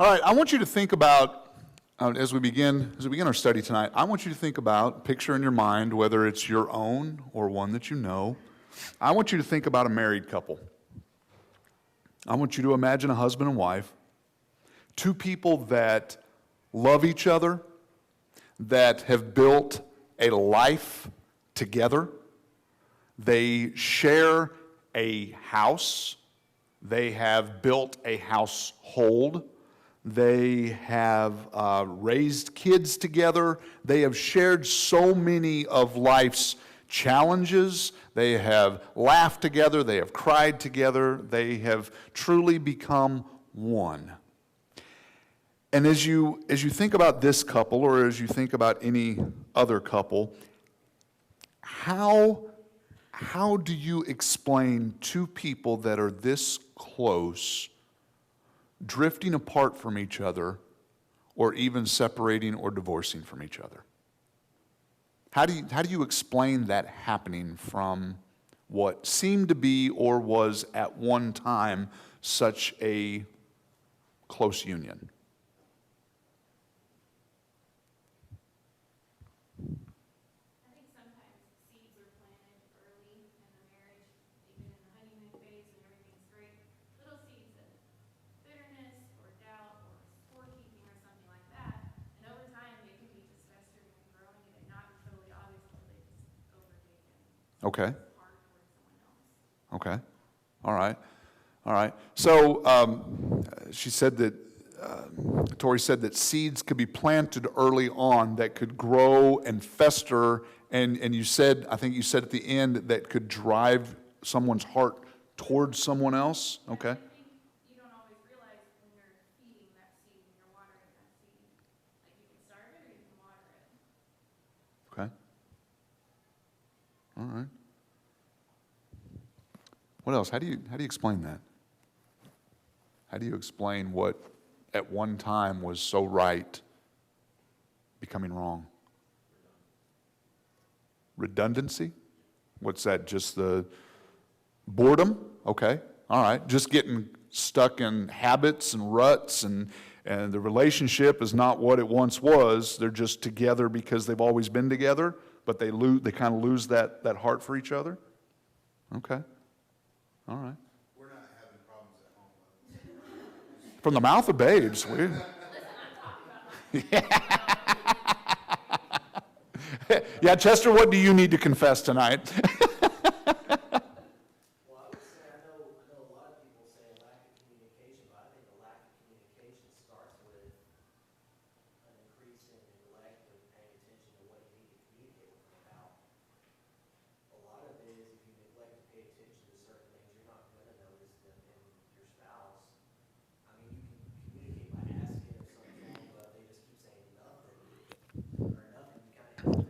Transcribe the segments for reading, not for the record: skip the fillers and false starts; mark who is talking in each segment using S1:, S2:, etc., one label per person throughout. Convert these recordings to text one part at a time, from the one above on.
S1: All right, I want you to think about, as we begin our study tonight, I want you to think about, picture in your mind, whether it's your own or one that you know, I want you to think about a married couple. I want you to imagine a husband and wife, two people that love each other, that have built a life together. They share a house. They have built a household. They have raised kids together. They have shared so many of life's challenges. They have laughed together. They have cried together. They have truly become one. And as you think about this couple, or as you think about any other couple, how do you explain two people that are this close drifting apart from each other, or even separating or divorcing from each other? How do you explain that happening from what seemed to be or was at one time such a close union?
S2: I think sometimes seeds are planted early in the marriage, even in the honeymoon phase and everything's great. Little seeds of bitterness or doubt or scorekeeping or something like that. And over time, they can be just festering and growing and it not be totally obvious until they just overtake
S1: Okay.
S2: and hard towards someone else.
S1: Okay. All right. All right. So she said that, Tori said that seeds could be planted early on that could grow and fester, and you said, I think you said at the end, that could drive someone's heart towards someone else. Okay.
S2: I think you don't always realize when you're feeding that seed and you're watering that seed. Like you can starve it or you can water it.
S1: Okay. All right. What else? How do you explain that? How do you explain what at one time was so right becoming wrong? Redundancy? What's that? Just the boredom? Okay. All right. Just getting stuck in habits and ruts, and the relationship is not what it once was. They're just together because they've always been together, but they kind of lose that heart for each other. Okay. All right.
S3: We're not having problems at home.
S1: From the mouth of babes. Yeah, Chester, what do you need to confess tonight?
S4: Well, I would say I know a lot of people say a lack of communication, but I think a lack of communication starts with an increase in neglect of paying attention to what you need to communicate with them about. A lot of it is if you neglect to pay attention to certain things, you're not going to notice them in your spouse. I mean, you can communicate by asking or something, but they just keep saying nothing or nothing. You kind of have to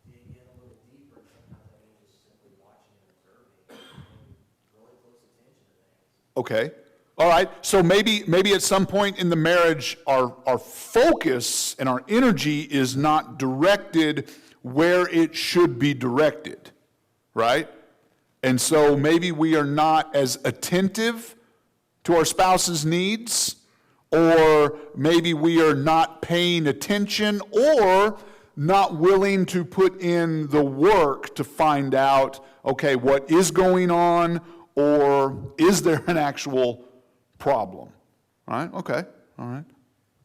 S4: dig in a little deeper. Sometimes that means just simply watching and observing and really close attention to things.
S1: Okay. All right. So maybe at some point in the marriage, our focus and our energy is not directed where it should be directed, right? And so maybe we are not as attentive to our spouse's needs, or maybe we are not paying attention, or not willing to put in the work to find out, okay, what is going on, or is there an actual problem? All right? Okay. All right.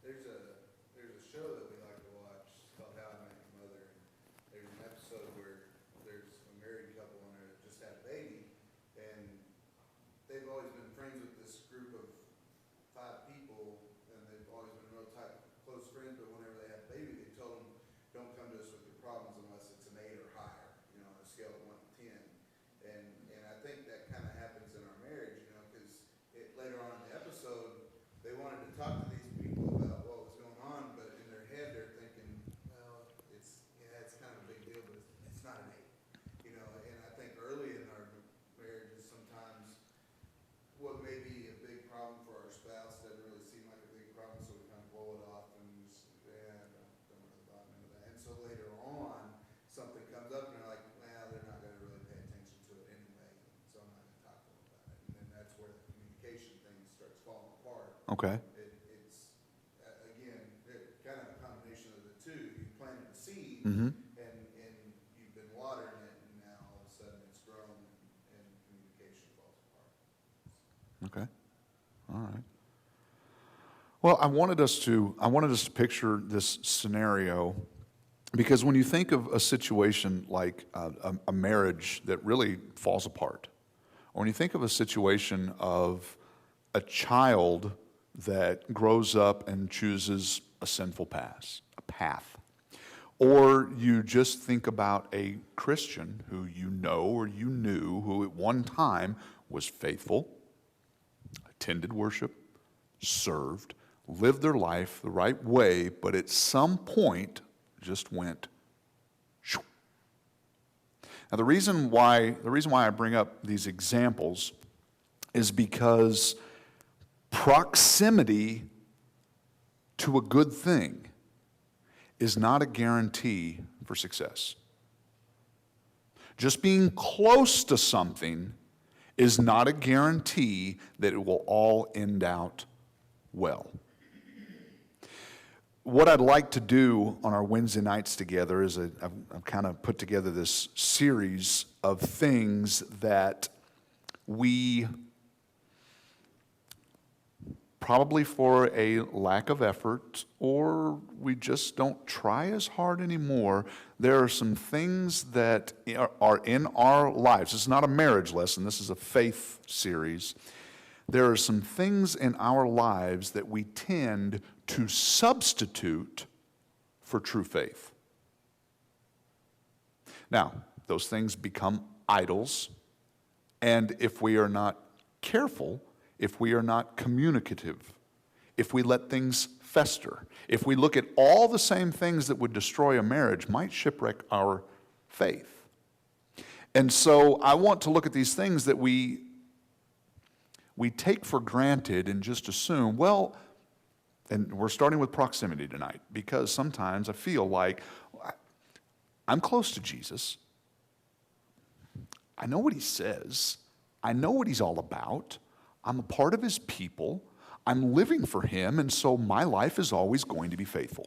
S3: There's a show that we like to watch called How I Met Your Mother. And there's an episode where there's a married couple and they just had a baby, and they've always been friends with this group of 5 people, and they've always been real tight, close friends. But whenever they had a baby, they told them, "Don't come to us with your problems unless it's an 8 or higher, on a scale of 1 to 10." And I think that kind of happens in our marriage, because later on in the episode, they wanted to talk to these people about what was going on, but in their head they're thinking, well, it's kind of a big deal, but it's not an 8, And I think early in our marriages, sometimes what may be a big problem for our spouse doesn't really seem like a big problem, so we kind of blow it off and just, don't really bother into that. And so later on, something comes up and they're like, well, they're not going to really pay attention to it anyway, so I'm not going to talk to them about it. And then that's where the communication thing starts falling apart.
S1: Okay.
S3: It's
S1: Mm-hmm.
S3: And you've been watering it, and now all of a sudden it's grown and communication falls apart.
S1: Okay. All right. Well, I wanted us to picture this scenario because when you think of a situation like a marriage that really falls apart, or when you think of a situation of a child that grows up and chooses a sinful path, or you just think about a Christian who you know or you knew who at one time was faithful, attended worship, served, lived their life the right way, but at some point just went shoo. Now the reason why I bring up these examples is because proximity to a good thing is not a guarantee for success. Just being close to something is not a guarantee that it will all end out well. What I'd like to do on our Wednesday nights together is I've kind of put together this series of things that we, probably for a lack of effort, or we just don't try as hard anymore, there are some things that are in our lives. This is not a marriage lesson, this is a faith series. There are some things in our lives that we tend to substitute for true faith. Now, those things become idols, and if we are not careful, if we are not communicative, if we let things fester, if we look at all the same things that would destroy a marriage, might shipwreck our faith. And so I want to look at these things that we take for granted and just assume, well, and we're starting with proximity tonight, because sometimes I feel like I'm close to Jesus. I know what he says. I know what he's all about. I'm a part of his people. I'm living for him, and so my life is always going to be faithful.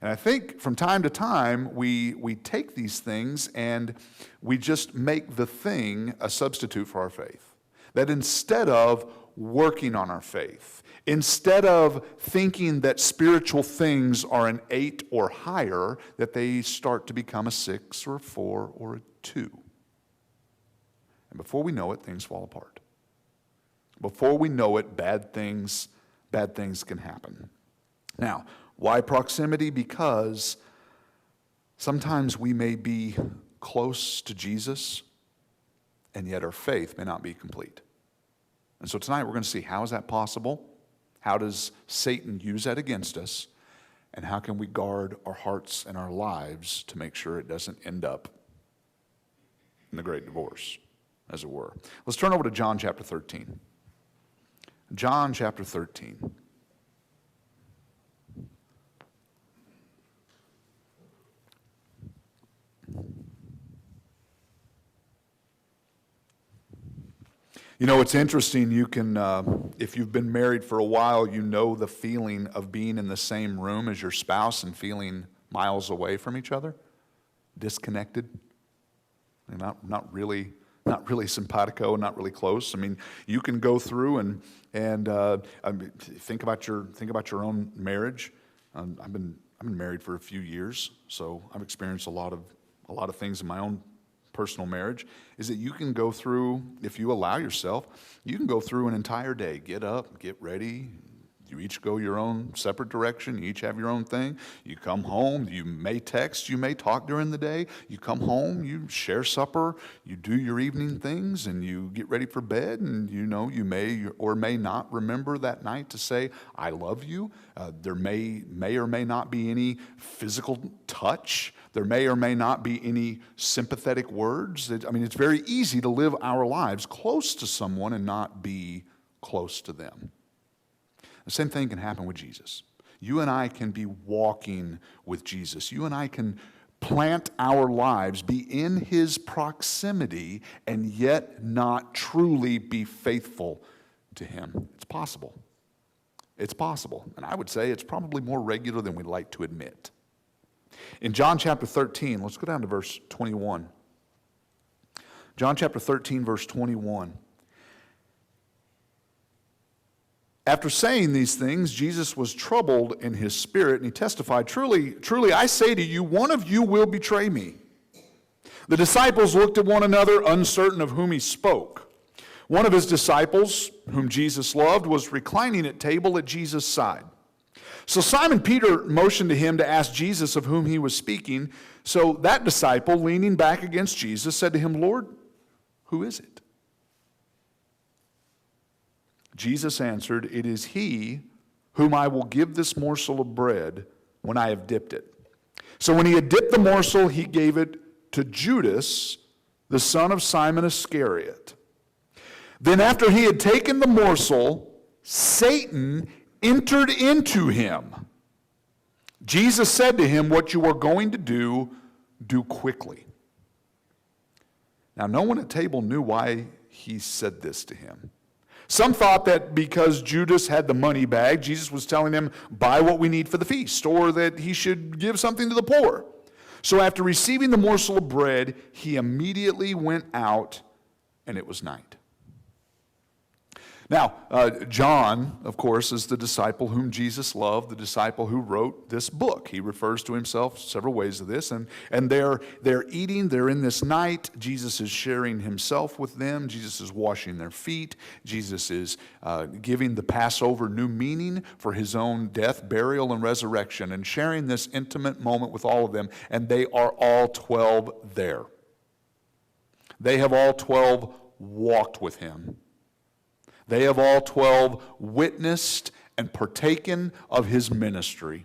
S1: And I think from time to time, we take these things and we just make the thing a substitute for our faith. That instead of working on our faith, instead of thinking that spiritual things are an 8 or higher, that they start to become a 6 or a 4 or a 2. And before we know it, things fall apart. Before we know it, bad things can happen. Now, why proximity? Because sometimes we may be close to Jesus, and yet our faith may not be complete. And so tonight we're going to see, how is that possible? How does Satan use that against us? And how can we guard our hearts and our lives to make sure it doesn't end up in the great divorce, as it were? Let's turn over to John chapter 13. John chapter 13. You know, it's interesting, you can, if you've been married for a while, you know the feeling of being in the same room as your spouse and feeling miles away from each other, disconnected, and not really simpatico, not really close. I mean, you can go through and I mean, think about your own marriage. I've been married for a few years, so I've experienced a lot of things in my own personal marriage. Is that you can go through, if you allow yourself, you can go through an entire day, get up, get ready. You each go your own separate direction. You each have your own thing. You come home. You may text. You may talk during the day. You come home. You share supper. You do your evening things, and you get ready for bed. And you know you may or may not remember that night to say, "I love you." There may or may not be any physical touch. There may or may not be any sympathetic words. I mean, it's very easy to live our lives close to someone and not be close to them. The same thing can happen with Jesus. You and I can be walking with Jesus. You and I can plant our lives, be in his proximity, and yet not truly be faithful to him. It's possible. It's possible. And I would say it's probably more regular than we'd like to admit. In John chapter 13, let's go down to verse 21. John chapter 13, verse 21. After saying these things, Jesus was troubled in his spirit, and he testified, "Truly, truly, I say to you, one of you will betray me." The disciples looked at one another, uncertain of whom he spoke. One of his disciples, whom Jesus loved, was reclining at table at Jesus' side. So Simon Peter motioned to him to ask Jesus of whom he was speaking. So that disciple, leaning back against Jesus, said to him, "Lord, who is it?" Jesus answered, "It is he whom I will give this morsel of bread when I have dipped it." So when he had dipped the morsel, he gave it to Judas, the son of Simon Iscariot. Then after he had taken the morsel, Satan entered into him. Jesus said to him, "What you are going to do, do quickly." Now, no one at table knew why he said this to him. Some thought that because Judas had the money bag, Jesus was telling him, buy what we need for the feast, or that he should give something to the poor. So after receiving the morsel of bread, he immediately went out, and it was night. Now, John, of course, is the disciple whom Jesus loved, the disciple who wrote this book. He refers to himself several ways of this, and they're eating, they're in this night. Jesus is sharing himself with them. Jesus is washing their feet. Jesus is giving the Passover new meaning for his own death, burial, and resurrection, and sharing this intimate moment with all of them, and they are all 12 there. They have all 12 walked with him. They have all 12 witnessed and partaken of his ministry.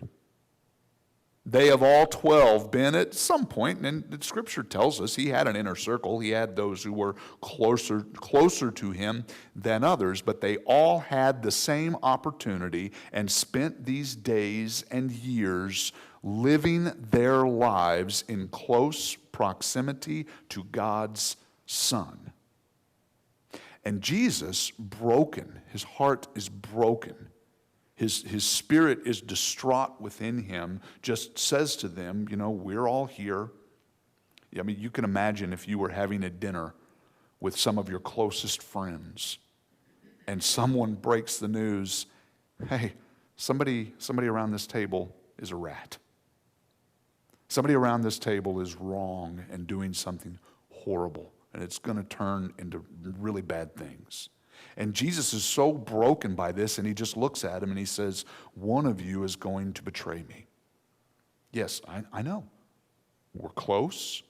S1: They have all 12 been at some point, and Scripture tells us he had an inner circle. He had those who were closer to him than others, but they all had the same opportunity and spent these days and years living their lives in close proximity to God's Son. And Jesus, broken, his heart is broken, his spirit is distraught within him, just says to them, we're all here. I mean, you can imagine if you were having a dinner with some of your closest friends, and someone breaks the news, hey, somebody around this table is a rat. Somebody around this table is wrong and doing something horrible. And it's going to turn into really bad things. And Jesus is so broken by this, and he just looks at him and he says, one of you is going to betray me. Yes, I know. We're close.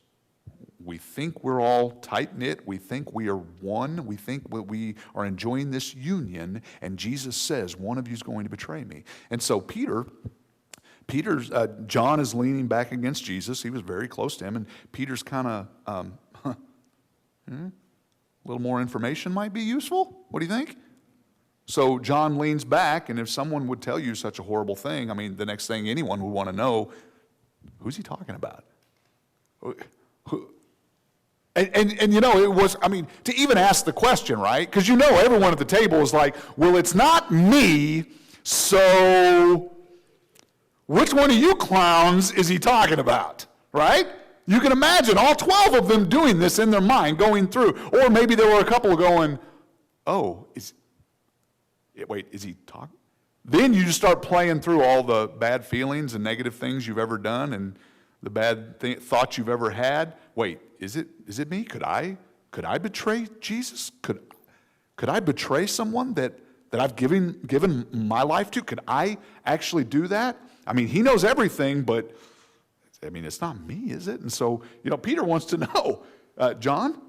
S1: We think we're all tight-knit. We think we are one. We think we are enjoying this union. And Jesus says, one of you is going to betray me. And so John is leaning back against Jesus. He was very close to him. And Peter's kind of... A little more information might be useful. What do you think? So John leans back, and if someone would tell you such a horrible thing, I mean, the next thing anyone would want to know, who's he talking about? And it was, to even ask the question, right? Because everyone at the table was like, well, it's not me, so which one of you clowns is he talking about, right? You can imagine all 12 of them doing this in their mind, going through. Or maybe there were a couple going, oh, is he talking? Then you just start playing through all the bad feelings and negative things you've ever done and the bad thoughts you've ever had. Wait, is it me? Could I betray Jesus? Could I betray someone that I've given my life to? Could I actually do that? He knows everything, but it's not me, is it? And so, Peter wants to know, John,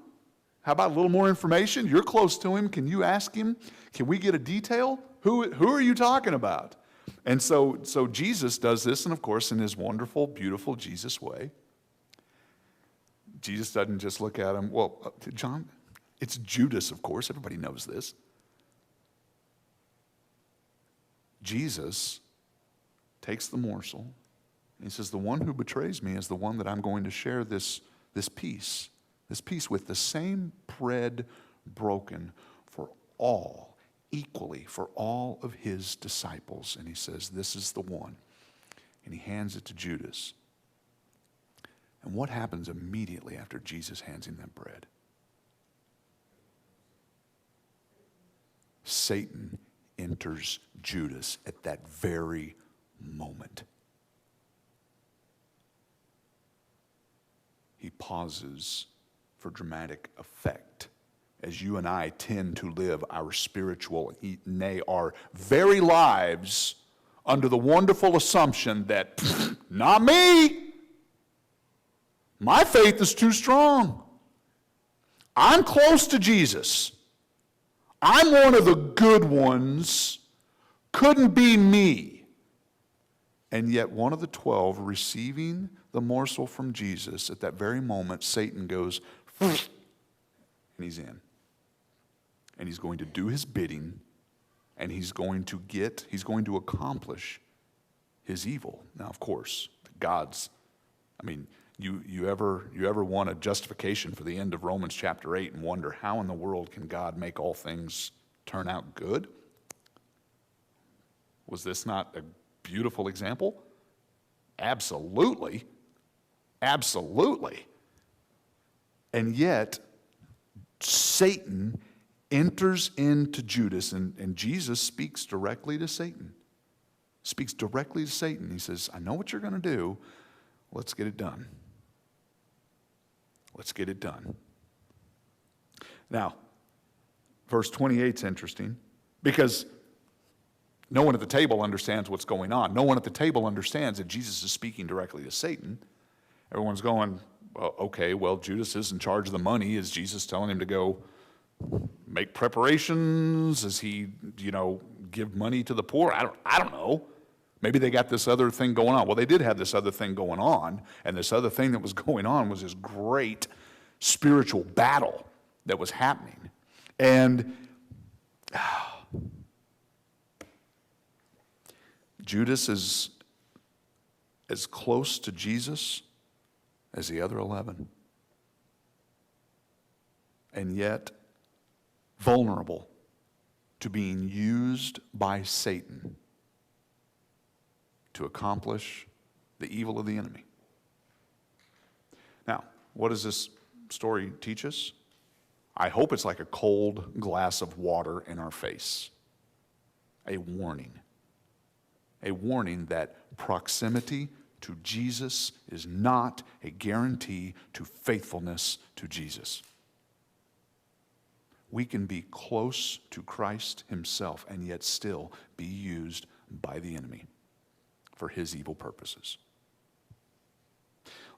S1: how about a little more information? You're close to him. Can you ask him? Can we get a detail? Who are you talking about? And so Jesus does this, and of course, in his wonderful, beautiful Jesus way. Jesus doesn't just look at him. Well, John, it's Judas, of course. Everybody knows this. Jesus takes the morsel. He says, the one who betrays me is the one that I'm going to share this peace with, the same bread broken for all, equally for all of his disciples. And he says, this is the one. And he hands it to Judas. And what happens immediately after Jesus hands him that bread? Satan enters Judas at that very moment. He pauses for dramatic effect as you and I tend to live our spiritual, nay, our very lives under the wonderful assumption that, not me. My faith is too strong. I'm close to Jesus. I'm one of the good ones. Couldn't be me. And yet one of the 12 receiving the morsel from Jesus, at that very moment, Satan goes, and he's in. And he's going to do his bidding, and he's going to accomplish his evil. Now, of course, you ever want a justification for the end of Romans chapter 8 and wonder how in the world can God make all things turn out good? Was this not a beautiful example? Absolutely. Absolutely. And yet, Satan enters into Judas, and Jesus speaks directly to Satan. Speaks directly to Satan. He says, I know what you're going to do. Let's get it done. Let's get it done. Now, verse 28 is interesting because no one at the table understands what's going on. No one at the table understands that Jesus is speaking directly to Satan. Everyone's going, well, okay, well, Judas is in charge of the money. Is Jesus telling him to go make preparations? Is he, give money to the poor? I don't know. Maybe they got this other thing going on. Well, they did have this other thing going on, and this other thing that was going on was this great spiritual battle that was happening. And Judas is as close to Jesus as the other 11, and yet vulnerable to being used by Satan to accomplish the evil of the enemy. Now, what does this story teach us? I hope it's like a cold glass of water in our face. A warning. A warning that proximity to Jesus is not a guarantee to faithfulness to Jesus. We can be close to Christ himself and yet still be used by the enemy for his evil purposes.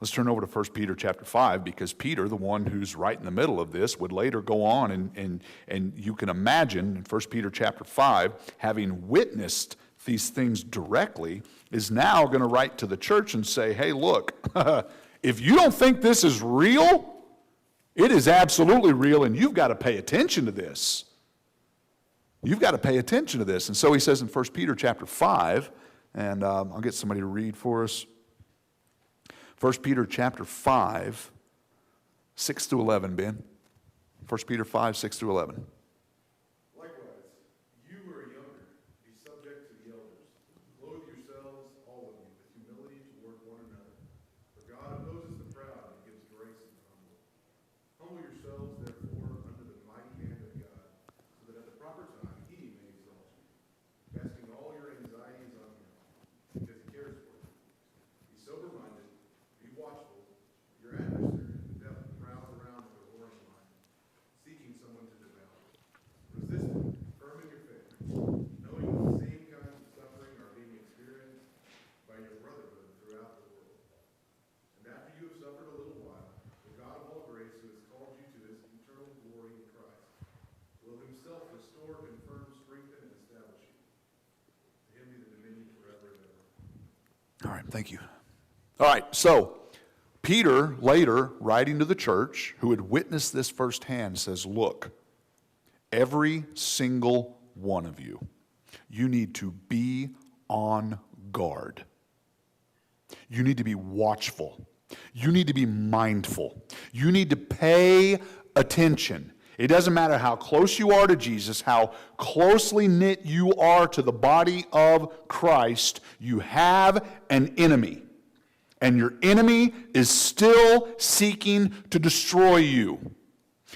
S1: Let's turn over to 1 Peter chapter 5, because Peter, the one who's right in the middle of this, would later go on and you can imagine in 1 Peter chapter 5, having witnessed these things directly, is now going to write to the church and say, hey, look, if you don't think this is real, it is absolutely real, and you've got to pay attention to this. You've got to pay attention to this. And so he says in 1 Peter chapter 5, and I'll get somebody to read for us. 1 Peter chapter 5, 6 through 11, Ben. 1 Peter 5, 6 through 11.
S3: Likewise, you who are younger, be subject to the elders. Clothe yourselves, all of you, with humility toward one another. For God opposes the proud and gives grace to the humble. Humble yourselves, therefore, under the mighty hand of God, so that at the proper time he may exalt you, casting all your anxieties on him, because he cares for you. Be sober-minded, be watchful. Your adversary, the devil, prowls around with a roaring lion, seeking someone to devour. Resist him, firm in your faith, knowing that the same kinds of suffering are being experienced by your brotherhood throughout the world. And after you have suffered a little while, the God of all grace, who has called you to his eternal glory in Christ, will himself restore, confirm, strengthen, and establish you. To him be the dominion forever and ever.
S1: All right, thank you. All right, so Peter, later, writing to the church, who had witnessed this firsthand, says, look, every single one of you, you need to be on guard. You need to be watchful. You need to be mindful. You need to pay attention. It doesn't matter how close you are to Jesus, how closely knit you are to the body of Christ, you have an enemy. And your enemy is still seeking to destroy you.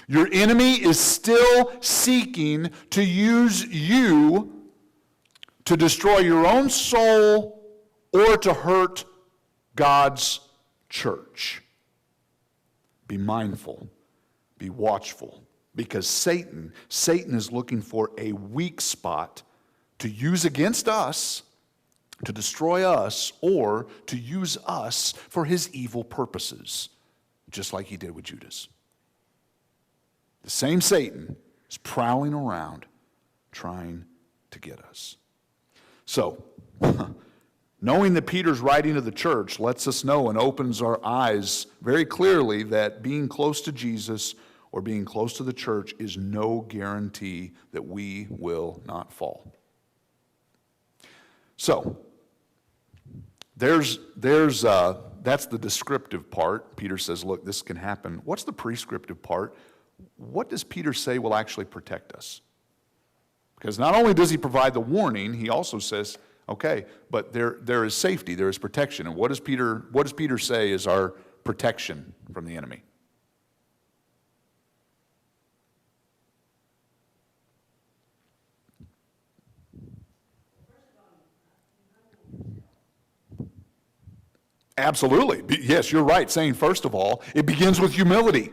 S1: Your enemy is still seeking to use you to destroy your own soul or to hurt God's church. Be mindful. Be watchful. Because Satan is looking for a weak spot to use against us, to destroy us, or to use us for his evil purposes, just like he did with Judas. The same Satan is prowling around trying to get us. So, knowing that Peter's writing to the church lets us know and opens our eyes very clearly that being close to Jesus or being close to the church is no guarantee that we will not fall. So, that's the descriptive part. Peter says, look, this can happen. What's the prescriptive part? What does Peter say will actually protect us? Because not only does he provide the warning, he also says, okay, but there is safety, there is protection. And what does Peter say is our protection from the enemy? Absolutely. Yes, you're right. Saying, first of all, it begins with humility.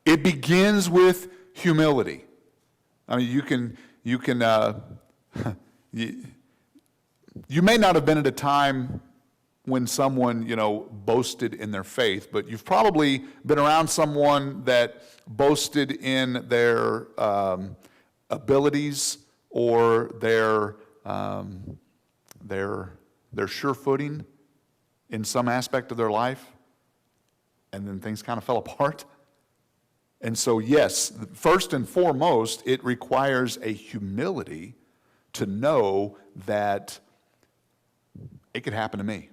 S1: It begins with humility. I mean, you may not have been at a time when someone, boasted in their faith, but you've probably been around someone that boasted in their abilities or their sure footing in some aspect of their life, and then things kind of fell apart. And so, yes, first and foremost, it requires a humility to know that it could happen to me.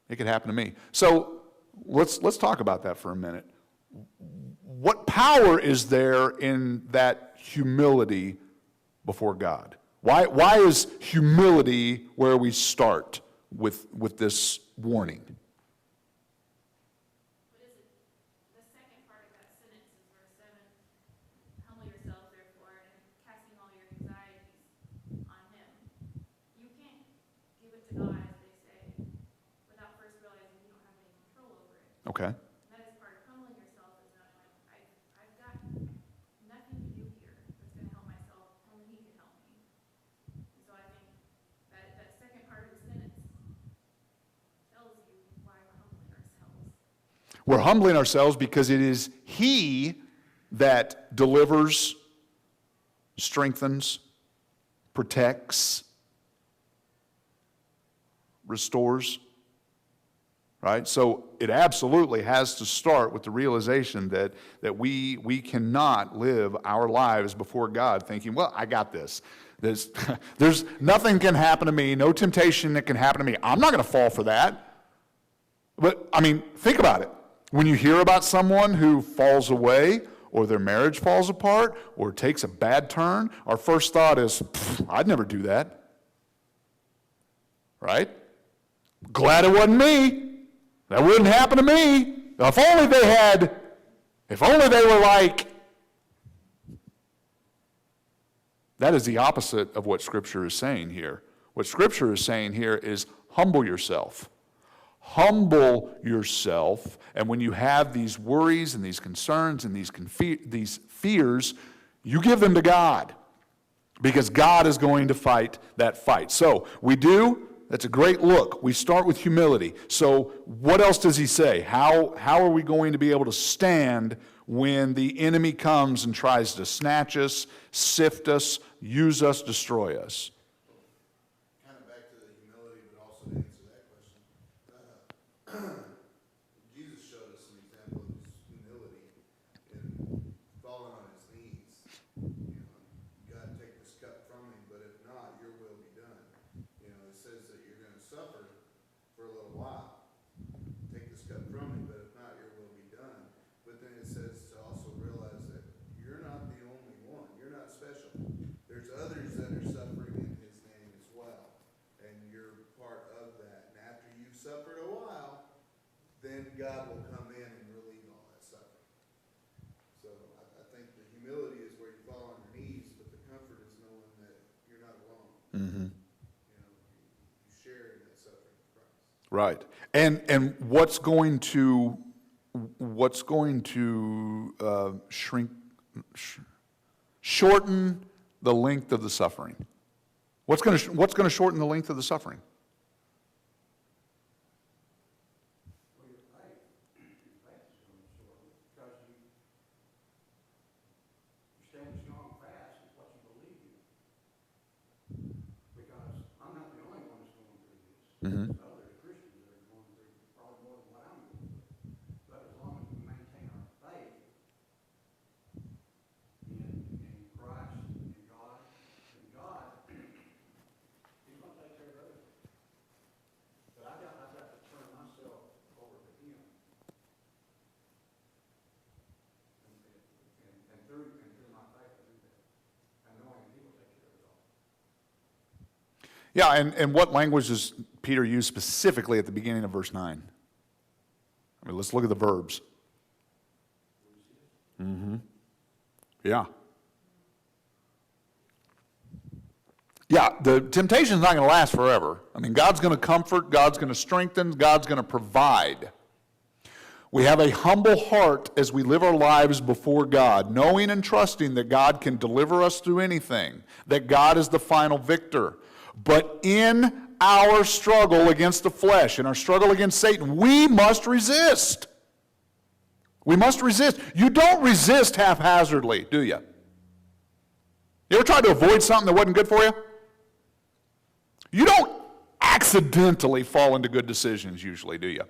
S1: It could happen to me. So let's talk about that for a minute. What power is there in that humility before God? Why is humility where we start with this warning?
S2: What is it? The second part of that sentence is verse 7. Humble yourselves, therefore, and casting all your anxieties on him. You can't give it to God, as they say, without first realizing you don't have any control over it.
S1: Okay.
S2: And that is part of humbling yourself, is not like, I've got nothing to do here that's going to help myself. Only he can help me. And so I think that second part of the sentence tells you why we're humbling ourselves.
S1: We're humbling ourselves because it is he that delivers, strengthens, protects, restores. Right? So it absolutely has to start with the realization that we cannot live our lives before God thinking, well, I got this. There's nothing can happen to me, no temptation that can happen to me. I'm not going to fall for that. But, I mean, think about it. When you hear about someone who falls away or their marriage falls apart or takes a bad turn, our first thought is, I'd never do that. Right? Glad it wasn't me. That wouldn't happen to me. If only they were like. That is the opposite of what Scripture is saying here. What Scripture is saying here is humble yourself. Humble yourself, and when you have these worries and these concerns and these fears, you give them to God, because God is going to fight that fight. So that's a great look. We start with humility. So what else does he say? How are we going to be able to stand when the enemy comes and tries to snatch us, sift us, use us, destroy us?
S3: Kind of back to the humility, but also to answer that question. Jesus showed us an example of his humility in falling on his knees. God, take this cup from me, but if not, your will be done. It says that you're going to suffer for a little while. Take this cup from me, but if not, your will be done. But then it says to also realize that you're not the only one. You're not special. There's others that are suffering in his name as well. And you're part of that. And after you've suffered a God will come in and relieve all that suffering. So I think the humility is where you fall on your knees, but the comfort is knowing that you're not alone.
S1: Mm-hmm.
S3: You know, you share in that suffering with Christ.
S1: Right. And what's going to shorten the length of the suffering? What's going to shorten the length of the suffering?
S5: Well, your faith is going to shorten because you stand strong fast is what you believe in. Because I'm not the only one that's going through this.
S1: Mm-hmm.
S5: There's other Christians that are going through probably more than what I'm going through. But as long as we maintain our faith in Christ, in God, He's going to take care of everything. But I've got to turn myself over to Him. And through my faith, I do that. And knowing He will take care of it all.
S1: Yeah, and what language does Peter use specifically at the beginning of verse 9? I mean, let's look at the verbs. Mm-hmm. Yeah. Yeah, the temptation's not going to last forever. I mean, God's going to comfort, God's going to strengthen, God's going to provide. We have a humble heart as we live our lives before God, knowing and trusting that God can deliver us through anything, that God is the final victor. But in our struggle against the flesh, in our struggle against Satan, we must resist. We must resist. You don't resist haphazardly, do you? You ever tried to avoid something that wasn't good for you? You don't accidentally fall into good decisions usually, do you?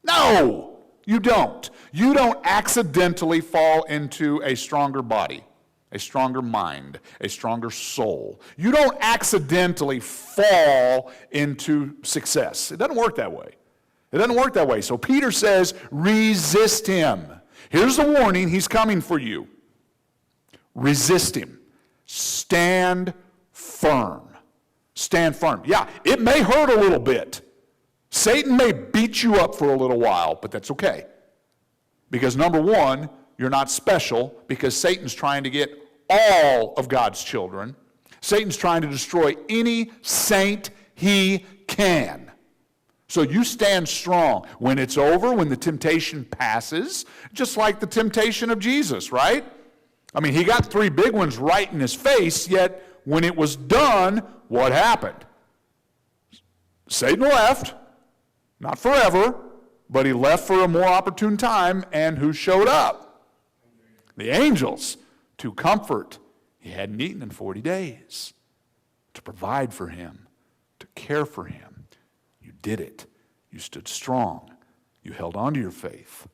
S1: No, you don't. You don't accidentally fall into a stronger body, a stronger mind, a stronger soul. You don't accidentally fall into success. It doesn't work that way. It doesn't work that way. So Peter says, resist him. Here's the warning. He's coming for you. Resist him. Stand firm. Stand firm. Yeah, it may hurt a little bit. Satan may beat you up for a little while, but that's okay. Because number one, you're not special, because Satan's trying to get all of God's children. Satan's trying to destroy any saint he can. So you stand strong. When it's over, when the temptation passes, just like the temptation of Jesus, right? I mean, he got 3 big ones right in his face, yet when it was done, what happened? Satan left, not forever, but he left for a more opportune time, and who showed up? The angels, to comfort. He hadn't eaten in 40 days, to provide for him, to care for him. You did it. You stood strong. You held on to your faith.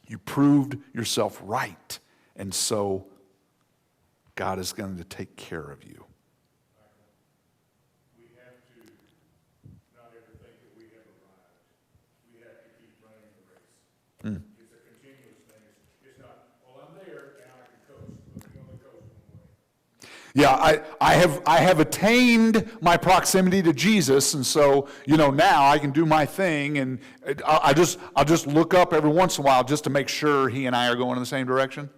S1: You proved yourself right. And so God is going to take care of you.
S6: We have to not ever think that we have arrived. We have to keep running the race. It's a continuous thing. It's not, well, I'm there, now I can coast. But we only coast one way.
S1: Yeah, I have attained my proximity to Jesus, and so, now I can do my thing, and I'll just look up every once in a while just to make sure he and I are going in the same direction.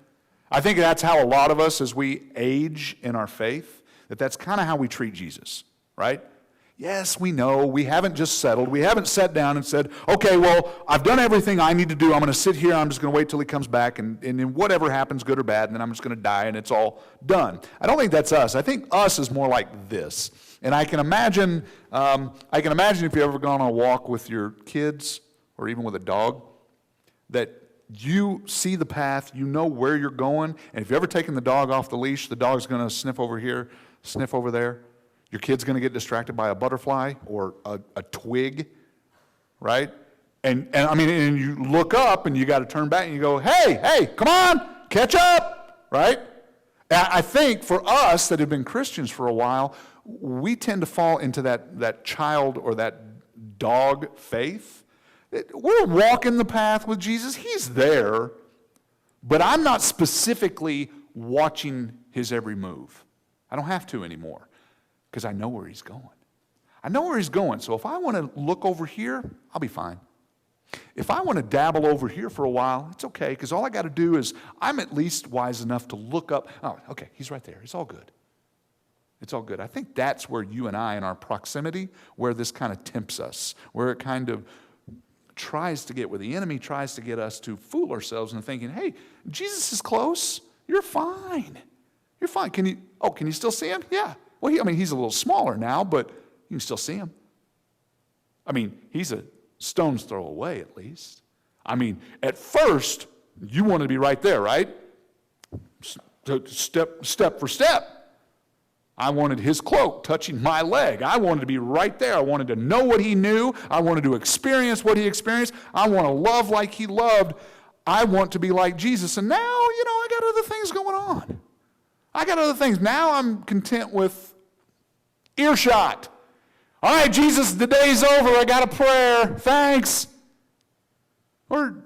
S1: I think that's how a lot of us, as we age in our faith, that's kind of how we treat Jesus, right? Yes, we know. We haven't just settled. We haven't sat down and said, okay, well, I've done everything I need to do. I'm going to sit here. I'm just going to wait till he comes back, and then whatever happens, good or bad, and then I'm just going to die, and it's all done. I don't think that's us. I think us is more like this. And I can imagine if you've ever gone on a walk with your kids or even with a dog, that you see the path, you know where you're going, and if you've ever taken the dog off the leash, the dog's going to sniff over here, sniff over there. Your kid's going to get distracted by a butterfly or a twig, right? And you look up and you got to turn back and you go, hey, come on, catch up, right? And I think for us that have been Christians for a while, we tend to fall into that child or that dog faith. We're walking the path with Jesus. He's there, but I'm not specifically watching his every move. I don't have to anymore because I know where he's going. I know where he's going, so if I want to look over here, I'll be fine. If I want to dabble over here for a while, it's okay, because all I got to do is, I'm at least wise enough to look up. Oh, okay, he's right there. It's all good. It's all good. I think that's where you and I, in our proximity, where this kind of tempts us, where it kind of tries to get, where the enemy tries to get us to fool ourselves into thinking, hey, Jesus is close. You're fine. You're fine. Can you still see him? Yeah. Well, he's a little smaller now, but you can still see him. He's a stone's throw away at least. At first, you wanted to be right there, right? Step for step. I wanted his cloak touching my leg. I wanted to be right there. I wanted to know what he knew. I wanted to experience what he experienced. I want to love like he loved. I want to be like Jesus. And now, I got other things going on. I got other things. Now I'm content with earshot. All right, Jesus, the day's over. I got a prayer. Thanks. Or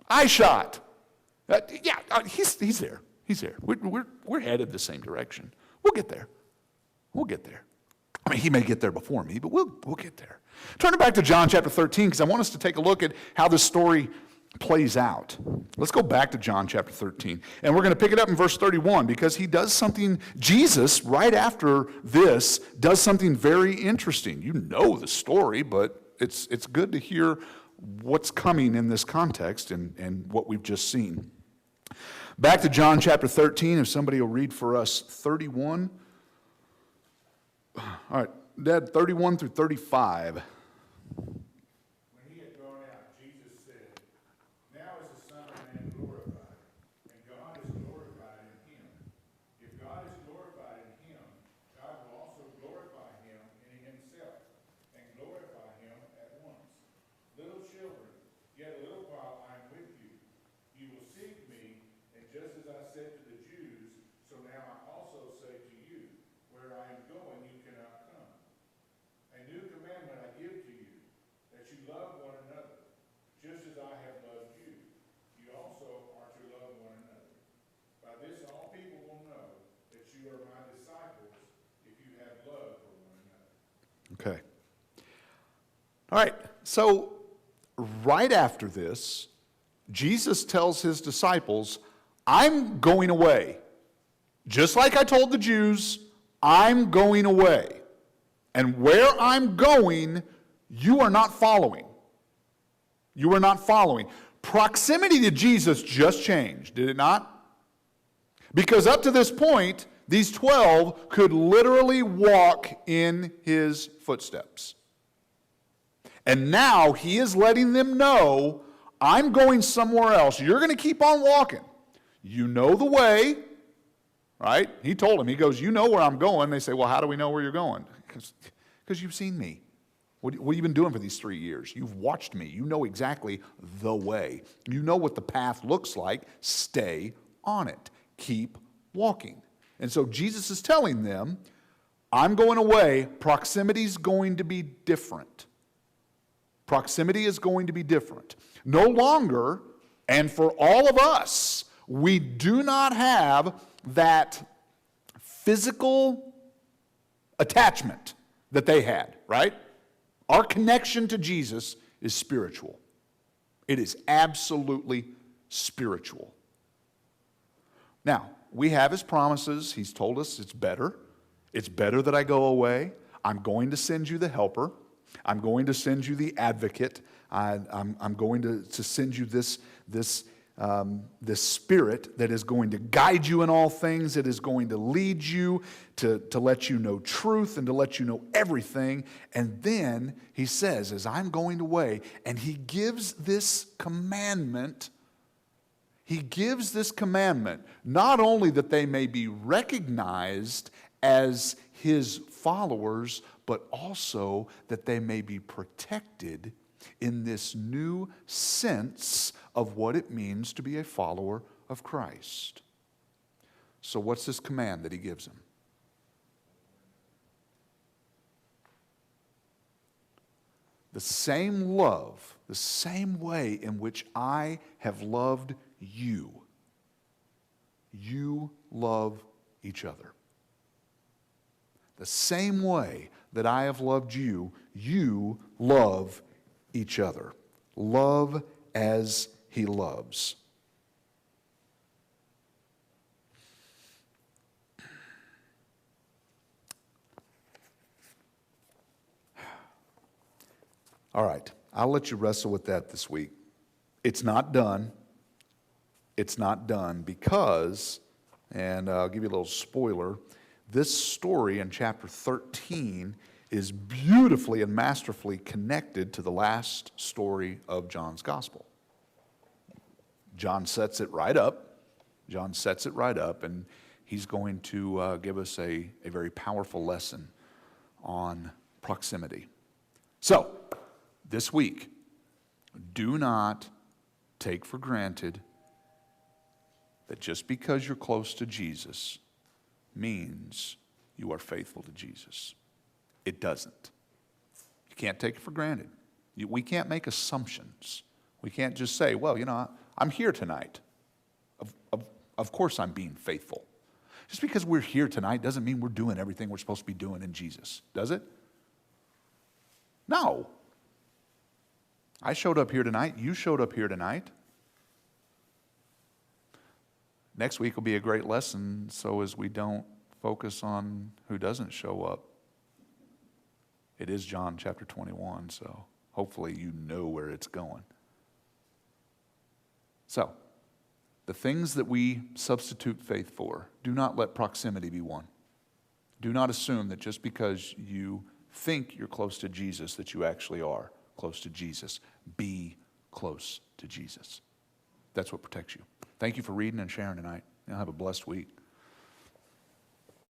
S1: eye shot. He's there. He's there. We're headed the same direction. We'll get there. We'll get there. He may get there before me, but we'll get there. Turn it back to John chapter 13, because I want us to take a look at how this story plays out. Let's go back to John chapter 13. And we're going to pick it up in verse 31, because he does something, Jesus, right after this, does something very interesting. You know the story, but it's good to hear what's coming in this context and what we've just seen. Back to John chapter 13, if somebody will read for us 31. All right, Dad, 31 through 35.
S6: When he had gone out, Jesus said, "Now is the Son of Man glorified, and God is glorified in him. If God is glorified in him, God will also glorify him in himself, and glorify him at once. Little children, yet a little while I am with you. You will seek me, and just as I said to the Jews, so now I also say to you, where I am going you cannot come. A new commandment I give to you, that you love one another, just as I have loved you. You also are to love one another. By this all people will know that you are my disciples, if you have love for one another."
S1: Okay. All right, so right after this, Jesus tells his disciples, I'm going away. Just like I told the Jews, I'm going away. And where I'm going, you are not following. You are not following. Proximity to Jesus just changed, did it not? Because up to this point, these 12 could literally walk in his footsteps. And now he is letting them know, I'm going somewhere else. You're going to keep on walking. You know the way, right? He told them, he goes, you know where I'm going. They say, well, how do we know where you're going? Because you've seen me. What have you been doing for these 3 years? You've watched me. You know exactly the way. You know what the path looks like. Stay on it. Keep walking. And so Jesus is telling them, I'm going away. Proximity's going to be different. Proximity is going to be different. No longer, and for all of us, we do not have that physical attachment that they had, right? Our connection to Jesus is spiritual. It is absolutely spiritual. Now, we have his promises. He's told us it's better. It's better that I go away. I'm going to send you the helper. I'm going to send you the advocate. I'm going to send you this spirit that is going to guide you in all things, that is going to lead you to let you know truth and to let you know everything. And then he says, as I'm going away, and he gives this commandment, not only that they may be recognized as his followers, but also that they may be protected in this new sense of what it means to be a follower of Christ. So what's this command that he gives them? The same love, the same way in which I have loved you, you love each other. The same way that I have loved you, you love each other. Love as he loves. All right, I'll let you wrestle with that this week. It's not done. It's not done because, and I'll give you a little spoiler, this story in chapter 13 is beautifully and masterfully connected to the last story of John's gospel. John sets it right up. John sets it right up, and he's going to give us a very powerful lesson on proximity. So, this week, do not take for granted that just because you're close to Jesus means you are faithful to Jesus. It doesn't. You can't take it for granted. We can't make assumptions. We can't just say, well, I'm here tonight. Of course I'm being faithful. Just because we're here tonight doesn't mean we're doing everything we're supposed to be doing in Jesus, does it? No. I showed up here tonight. You showed up here tonight. Next week will be a great lesson so as we don't focus on who doesn't show up. It is John chapter 21, so hopefully you know where it's going. So, the things that we substitute faith for, do not let proximity be one. Do not assume that just because you think you're close to Jesus that you actually are close to Jesus. Be close to Jesus. That's what protects you. Thank you for reading and sharing tonight. Have a blessed week.